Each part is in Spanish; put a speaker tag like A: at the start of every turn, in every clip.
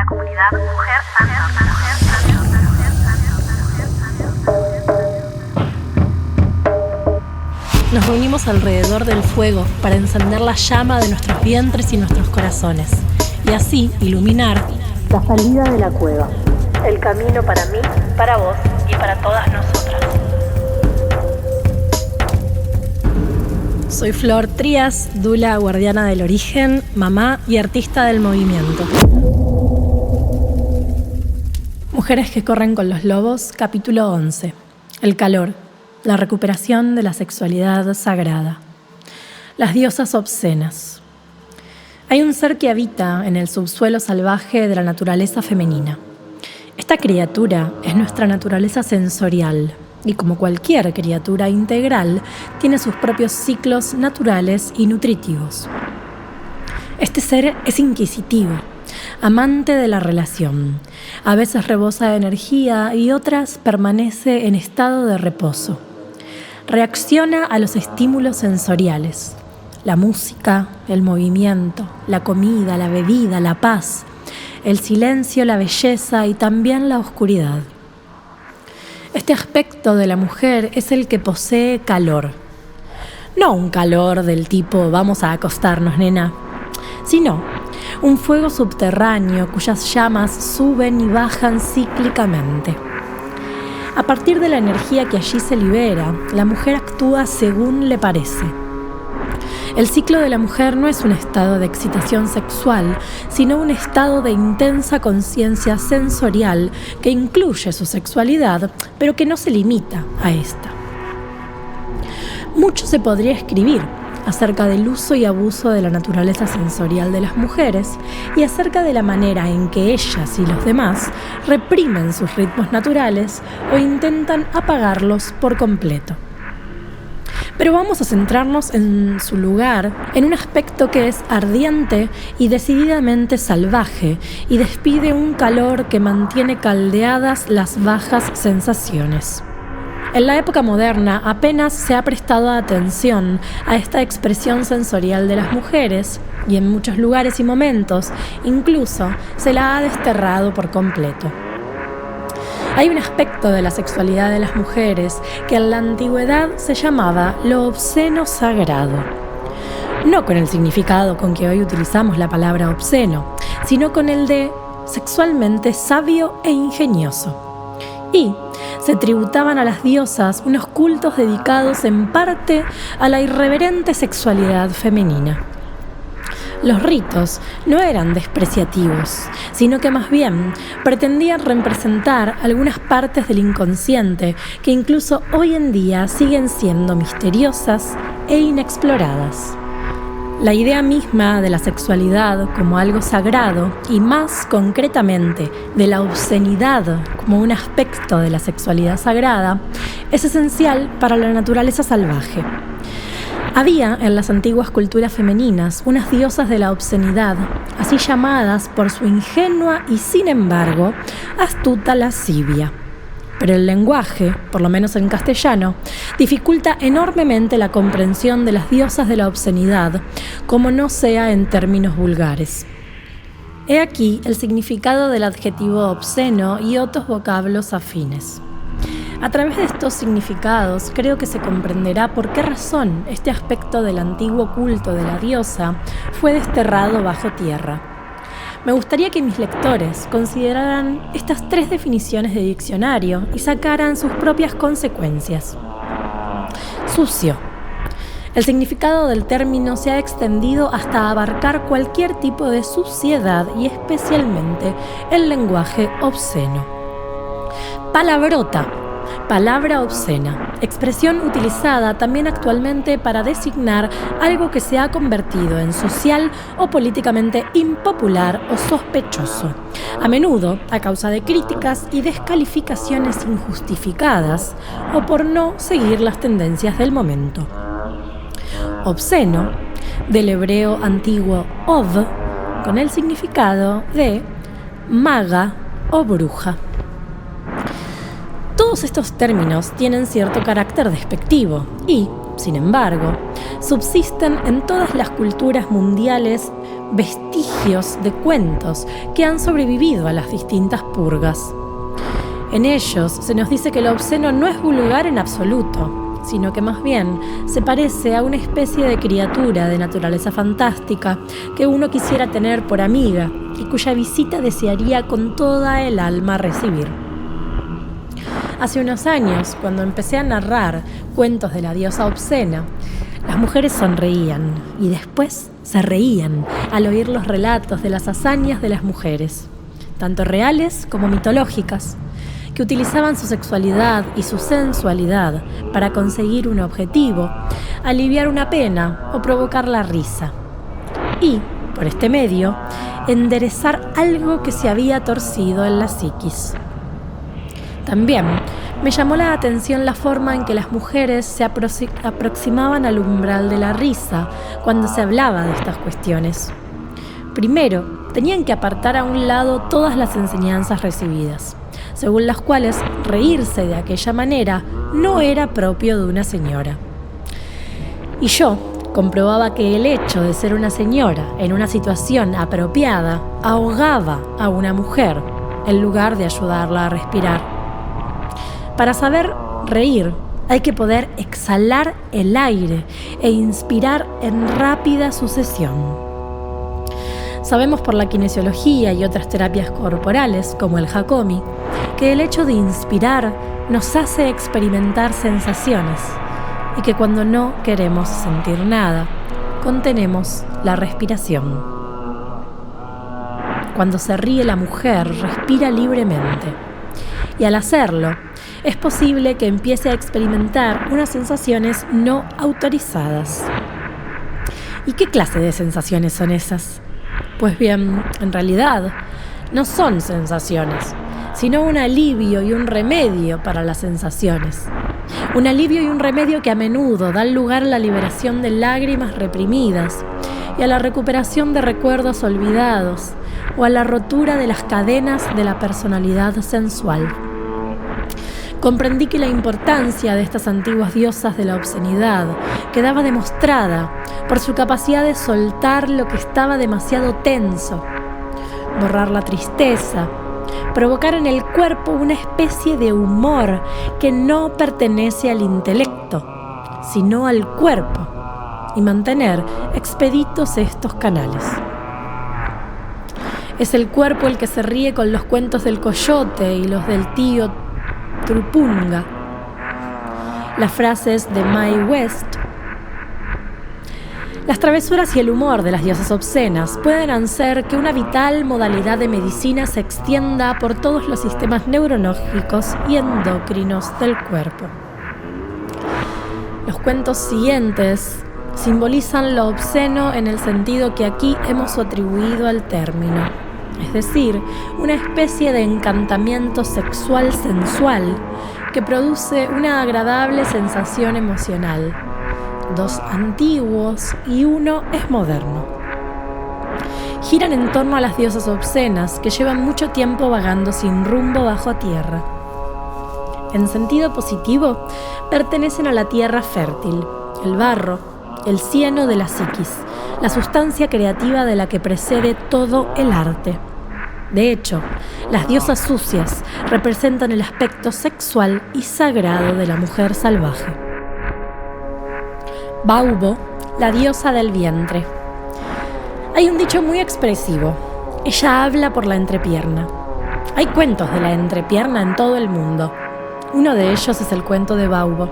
A: comunidad Mujer Santa.
B: Nos reunimos alrededor del fuego para encender la llama de nuestros vientres y nuestros corazones, y así iluminar la salida de la cueva, el camino para mí, para vos y para todas nosotras. Soy Flor Trías, dula guardiana del origen, mamá y artista del movimiento. Mujeres que corren con los lobos, capítulo 11. El calor, la recuperación de la sexualidad sagrada. Las diosas obscenas. Hay un ser que habita en el subsuelo salvaje de la naturaleza femenina. Esta criatura es nuestra naturaleza sensorial y, como cualquier criatura integral, tiene sus propios ciclos naturales y nutritivos. Este ser es inquisitivo, amante de la relación. A veces rebosa de energía y otras permanece en estado de reposo. Reacciona a los estímulos sensoriales, la música, el movimiento, la comida, la bebida, la paz, el silencio, la belleza y también la oscuridad. Este aspecto de la mujer es el que posee calor. No un calor del tipo vamos a acostarnos, nena, sino un fuego subterráneo cuyas llamas suben y bajan cíclicamente. A partir de la energía que allí se libera, la mujer actúa según le parece. El ciclo de la mujer no es un estado de excitación sexual, sino un estado de intensa conciencia sensorial que incluye su sexualidad, pero que no se limita a esta. Mucho se podría escribir acerca del uso y abuso de la naturaleza sensorial de las mujeres y acerca de la manera en que ellas y los demás reprimen sus ritmos naturales o intentan apagarlos por completo. Pero vamos a centrarnos en su lugar, en un aspecto que es ardiente y decididamente salvaje y despide un calor que mantiene caldeadas las bajas sensaciones. En la época moderna apenas se ha prestado atención a esta expresión sensorial de las mujeres y en muchos lugares y momentos incluso se la ha desterrado por completo. Hay un aspecto de la sexualidad de las mujeres que en la antigüedad se llamaba lo obsceno sagrado. No con el significado con que hoy utilizamos la palabra obsceno, sino con el de sexualmente sabio e ingenioso. Y se tributaban a las diosas unos cultos dedicados en parte a la irreverente sexualidad femenina. Los ritos no eran despreciativos, sino que más bien pretendían representar algunas partes del inconsciente que incluso hoy en día siguen siendo misteriosas e inexploradas. La idea misma de la sexualidad como algo sagrado y más concretamente de la obscenidad como un aspecto de la sexualidad sagrada es esencial para la naturaleza salvaje. Había en las antiguas culturas femeninas unas diosas de la obscenidad, así llamadas por su ingenua y sin embargo astuta lascivia. Pero el lenguaje, por lo menos en castellano, dificulta enormemente la comprensión de las diosas de la obscenidad, como no sea en términos vulgares. He aquí el significado del adjetivo obsceno y otros vocablos afines. A través de estos significados creo que se comprenderá por qué razón este aspecto del antiguo culto de la diosa fue desterrado bajo tierra. Me gustaría que mis lectores consideraran estas 3 definiciones de diccionario y sacaran sus propias consecuencias. Sucio. El significado del término se ha extendido hasta abarcar cualquier tipo de suciedad y especialmente el lenguaje obsceno. Palabrota. Palabra obscena, expresión utilizada también actualmente para designar algo que se ha convertido en social o políticamente impopular o sospechoso, a menudo a causa de críticas y descalificaciones injustificadas o por no seguir las tendencias del momento. Obsceno, del hebreo antiguo ov, con el significado de maga o bruja. Todos estos términos tienen cierto carácter despectivo y, sin embargo, subsisten en todas las culturas mundiales vestigios de cuentos que han sobrevivido a las distintas purgas. En ellos se nos dice que lo obsceno no es vulgar en absoluto, sino que más bien se parece a una especie de criatura de naturaleza fantástica que uno quisiera tener por amiga y cuya visita desearía con toda el alma recibir. Hace unos años, cuando empecé a narrar cuentos de la diosa obscena, las mujeres sonreían y después se reían al oír los relatos de las hazañas de las mujeres, tanto reales como mitológicas, que utilizaban su sexualidad y su sensualidad para conseguir un objetivo, aliviar una pena o provocar la risa. Y, por este medio, enderezar algo que se había torcido en la psiquis. También me llamó la atención la forma en que las mujeres se aproximaban al umbral de la risa cuando se hablaba de estas cuestiones. Primero, tenían que apartar a un lado todas las enseñanzas recibidas, según las cuales reírse de aquella manera no era propio de una señora. Y yo comprobaba que el hecho de ser una señora en una situación apropiada ahogaba a una mujer en lugar de ayudarla a respirar. Para saber reír hay que poder exhalar el aire e inspirar en rápida sucesión. Sabemos por la kinesiología y otras terapias corporales, como el Hakomi, que el hecho de inspirar nos hace experimentar sensaciones y que cuando no queremos sentir nada, contenemos la respiración. Cuando se ríe la mujer, respira libremente y al hacerlo, es posible que empiece a experimentar unas sensaciones no autorizadas. ¿Y qué clase de sensaciones son esas? Pues bien, en realidad, no son sensaciones, sino un alivio y un remedio para las sensaciones. Un alivio y un remedio que a menudo dan lugar a la liberación de lágrimas reprimidas y a la recuperación de recuerdos olvidados o a la rotura de las cadenas de la personalidad sensual. Comprendí que la importancia de estas antiguas diosas de la obscenidad quedaba demostrada por su capacidad de soltar lo que estaba demasiado tenso, borrar la tristeza, provocar en el cuerpo una especie de humor que no pertenece al intelecto, sino al cuerpo, y mantener expeditos estos canales. Es el cuerpo el que se ríe con los cuentos del coyote y los del tío Trupunga. Las frases de Mae West. Las travesuras y el humor de las diosas obscenas pueden hacer que una vital modalidad de medicina se extienda por todos los sistemas neurológicos y endocrinos del cuerpo. Los cuentos siguientes simbolizan lo obsceno en el sentido que aquí hemos atribuido al término, es decir, una especie de encantamiento sexual sensual que produce una agradable sensación emocional. Dos antiguos y uno es moderno. Giran en torno a las diosas obscenas que llevan mucho tiempo vagando sin rumbo bajo tierra. En sentido positivo, pertenecen a la tierra fértil, el barro, el cieno de la psiquis, la sustancia creativa de la que precede todo el arte. De hecho, las diosas sucias representan el aspecto sexual y sagrado de la mujer salvaje. Baubo, la diosa del vientre. Hay un dicho muy expresivo: ella habla por la entrepierna. Hay cuentos de la entrepierna en todo el mundo. Uno de ellos es el cuento de Baubo,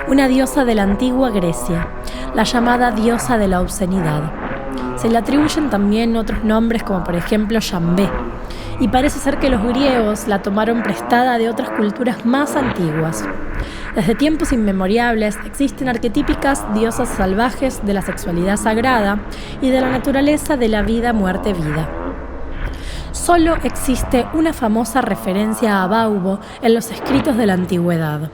B: una diosa de la antigua Grecia, la llamada diosa de la obscenidad. Se le atribuyen también otros nombres como por ejemplo Yambé, y parece ser que los griegos la tomaron prestada de otras culturas más antiguas. Desde tiempos inmemoriales existen arquetípicas diosas salvajes de la sexualidad sagrada y de la naturaleza de la vida, muerte, vida. Solo existe una famosa referencia a Baubo en los escritos de la antigüedad,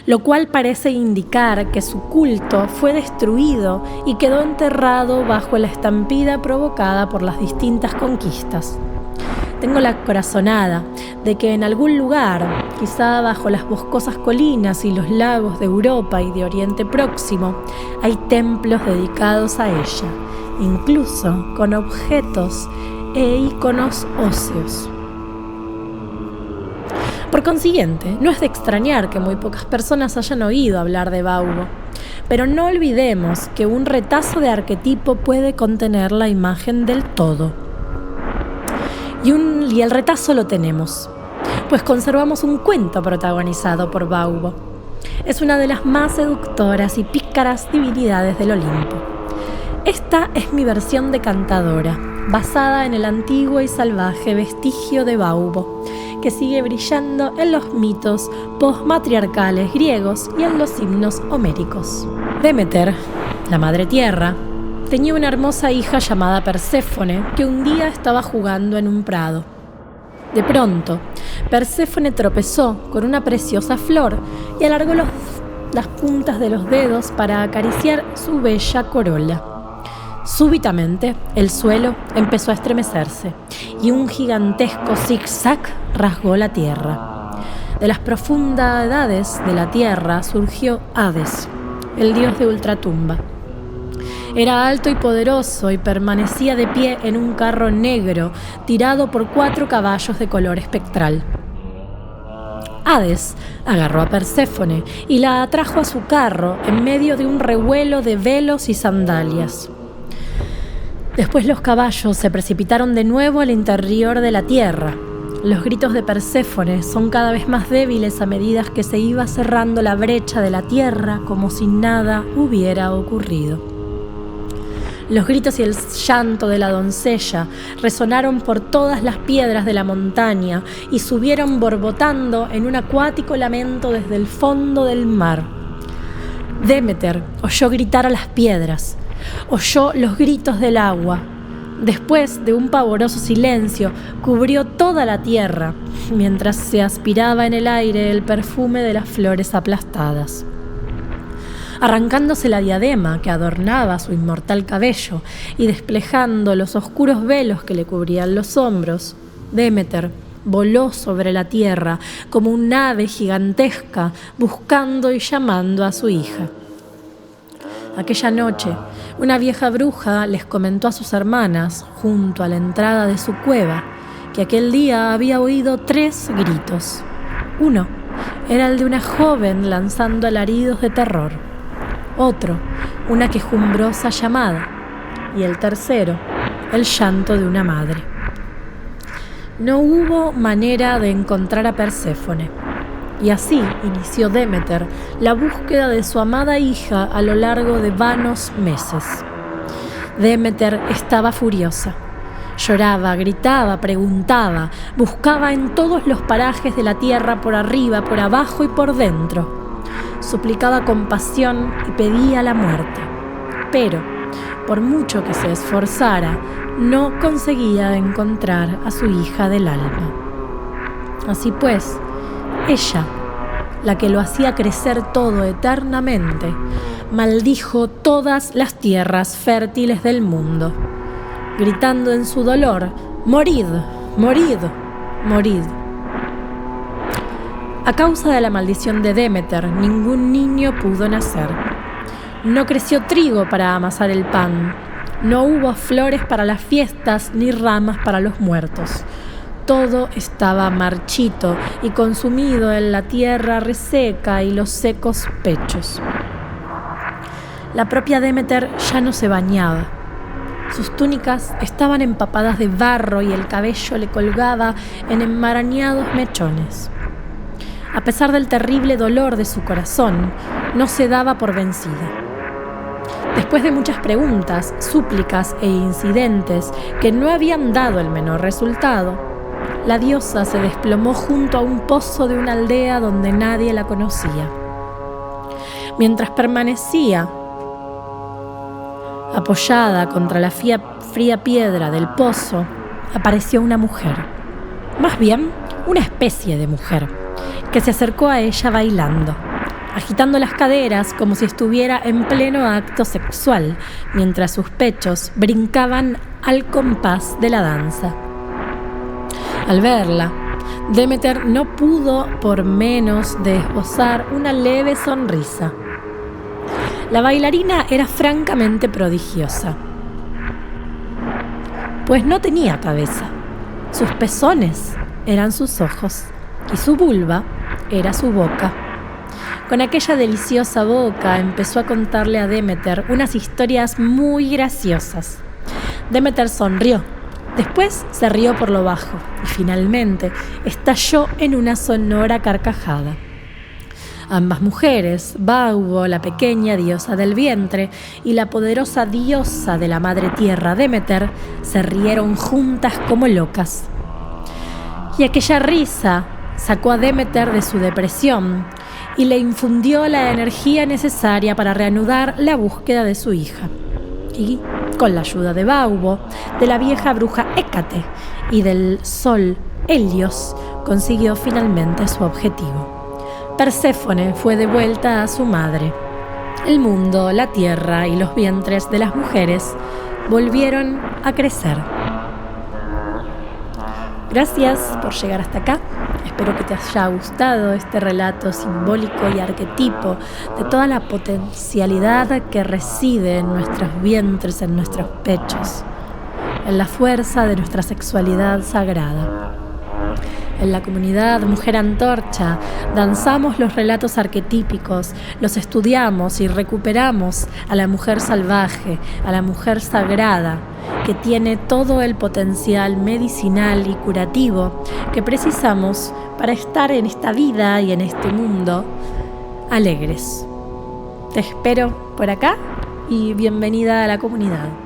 B: lo cual parece indicar que su culto fue destruido y quedó enterrado bajo la estampida provocada por las distintas conquistas. Tengo la corazonada de que en algún lugar, quizá bajo las boscosas colinas y los lagos de Europa y de Oriente Próximo, hay templos dedicados a ella, incluso con objetos e iconos óseos. Por consiguiente, no es de extrañar que muy pocas personas hayan oído hablar de Baubo, pero no olvidemos que un retazo de arquetipo puede contener la imagen del todo. Y el retazo lo tenemos, pues conservamos un cuento protagonizado por Baubo. Es una de las más seductoras y pícaras divinidades del Olimpo. Esta es mi versión decantadora, basada en el antiguo y salvaje vestigio de Baubo, que sigue brillando en los mitos posmatriarcales griegos y en los himnos homéricos. Demeter, la madre tierra, tenía una hermosa hija llamada Perséfone que un día estaba jugando en un prado. De pronto, Perséfone tropezó con una preciosa flor y alargó las puntas de los dedos para acariciar su bella corola. Súbitamente, el suelo empezó a estremecerse y un gigantesco zigzag rasgó la tierra. De las profundidades de la tierra surgió Hades, el dios de ultratumba. Era alto y poderoso y permanecía de pie en un carro negro tirado por 4 caballos de color espectral. Hades agarró a Perséfone y la atrajo a su carro en medio de un revuelo de velos y sandalias. Después los caballos se precipitaron de nuevo al interior de la tierra. Los gritos de Perséfone son cada vez más débiles a medida que se iba cerrando la brecha de la tierra como si nada hubiera ocurrido. Los gritos y el llanto de la doncella resonaron por todas las piedras de la montaña y subieron borbotando en un acuático lamento desde el fondo del mar. Demeter oyó gritar a las piedras. Oyó los gritos del agua. Después de un pavoroso silencio, cubrió toda la tierra, mientras se aspiraba en el aire el perfume de las flores aplastadas. Arrancándose la diadema que adornaba su inmortal cabello y desplegando los oscuros velos que le cubrían los hombros, Demeter voló sobre la tierra como un ave gigantesca buscando y llamando a su hija. Aquella noche, una vieja bruja les comentó a sus hermanas, junto a la entrada de su cueva, que aquel día había oído 3 gritos. Uno era el de una joven lanzando alaridos de terror. Otro, una quejumbrosa llamada. Y el tercero, el llanto de una madre. No hubo manera de encontrar a Perséfone. Y así inició Demeter la búsqueda de su amada hija a lo largo de vanos meses. Demeter estaba furiosa. Lloraba, gritaba, preguntaba, buscaba en todos los parajes de la tierra, por arriba, por abajo y por dentro. Suplicaba compasión y pedía la muerte. Pero, por mucho que se esforzara, no conseguía encontrar a su hija del alma. Así pues, ella, la que lo hacía crecer todo eternamente, maldijo todas las tierras fértiles del mundo, gritando en su dolor: «¡Morid! ¡Morid! ¡Morid!». A causa de la maldición de Demeter, ningún niño pudo nacer. No creció trigo para amasar el pan. No hubo flores para las fiestas ni ramas para los muertos. Todo estaba marchito y consumido en la tierra reseca y los secos pechos. La propia Demeter ya no se bañaba. Sus túnicas estaban empapadas de barro y el cabello le colgaba en enmarañados mechones. A pesar del terrible dolor de su corazón, no se daba por vencida. Después de muchas preguntas, súplicas e incidentes que no habían dado el menor resultado, la diosa se desplomó junto a un pozo de una aldea donde nadie la conocía. Mientras permanecía apoyada contra la fría piedra del pozo, apareció una mujer, más bien una especie de mujer, que se acercó a ella bailando, agitando las caderas como si estuviera en pleno acto sexual, mientras sus pechos brincaban al compás de la danza. Al verla, Demeter no pudo por menos de esbozar una leve sonrisa. La bailarina era francamente prodigiosa. pues no tenía cabeza. Sus pezones eran sus ojos y su vulva era su boca. Con aquella deliciosa boca empezó a contarle a Demeter unas historias muy graciosas. Demeter sonrió, después se rió por lo bajo y finalmente estalló en una sonora carcajada. Ambas mujeres, Baubo, la pequeña diosa del vientre, y la poderosa diosa de la madre tierra, Demeter, se rieron juntas como locas. Y aquella risa sacó a Demeter de su depresión y le infundió la energía necesaria para reanudar la búsqueda de su hija. Y, con la ayuda de Baubo, de la vieja bruja Hécate y del sol Helios, consiguió finalmente su objetivo. Perséfone fue devuelta a su madre. El mundo, la tierra y los vientres de las mujeres volvieron a crecer. Gracias por llegar hasta acá. Espero que te haya gustado este relato simbólico y arquetipo de toda la potencialidad que reside en nuestros vientres, en nuestros pechos, en la fuerza de nuestra sexualidad sagrada. En la comunidad Mujer Antorcha danzamos los relatos arquetípicos, los estudiamos y recuperamos a la mujer salvaje, a la mujer sagrada, que tiene todo el potencial medicinal y curativo que precisamos para estar en esta vida y en este mundo alegres. Te espero por acá y bienvenida a la comunidad.